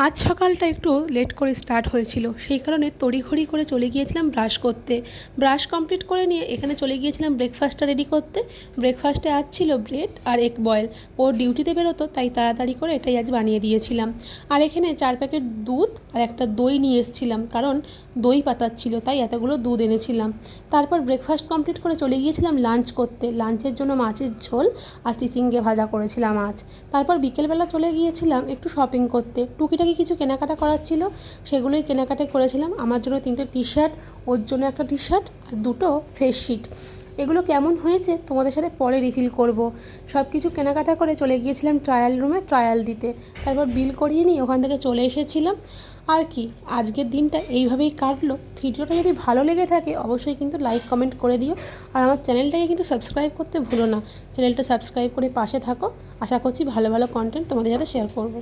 আজ সকালটা একটু লেট করে স্টার্ট হয়েছিল, সেই কারণে তড়িঘড়ি করে চলে গিয়েছিলাম ব্রাশ করতে। ব্রাশ কমপ্লিট করে নিয়ে এখানে চলে গিয়েছিলাম ব্রেকফাস্টটা রেডি করতে। ব্রেকফাস্টে আজ ছিল ব্রেড আর এগ বয়েল। ওর ডিউটিতে বেরোতো, তাই তাড়াতাড়ি করে এটাই আজ বানিয়ে দিয়েছিলাম। আর এখানে 4 প্যাকেট দুধ আর একটা দই নিয়ে এসেছিলাম, কারণ দই পাতাচ্ছিল, তাই এতগুলো দুধ এনেছিলাম। তারপর ব্রেকফাস্ট কমপ্লিট করে চলে গিয়েছিলাম লাঞ্চ করতে। লাঞ্চের জন্য মাছের ঝোল আর চিচিঙ্গে ভাজা করেছিলাম আজ। তারপর বিকেলবেলা চলে গিয়েছিলাম একটু শপিং করতে। টুকিটাকি কিছু কেনাকাটা করার ছিল, সেগুলোই কেনাকাটা করেছিলাম। আমার জন্য 3টে টি শার্ট, ওর জন্য একটা টি শার্ট আর 2টো ফেস শিট। এগুলো কেমন হয়েছে তোমাদের সাথে পরে রিভিল করব। সব কিছু কেনাকাটা করে চলে গিয়েছিলাম ট্রায়াল রুমে ট্রায়াল দিতে। তারপর বিল করিয়ে নিয়ে ওখান থেকে চলে এসেছিলাম। আর কি, আজকের দিনটা এইভাবেই কাটলো। ভিডিওটা যদি ভালো লেগে থাকে অবশ্যই কিন্তু লাইক কমেন্ট করে দিও। আর আমার চ্যানেলটাকে কিন্তু সাবস্ক্রাইব করতে ভুলো না। চ্যানেলটা সাবস্ক্রাইব করে পাশে থাকো। আশা করছি ভালো ভালো কন্টেন্ট তোমাদের সাথে শেয়ার করব।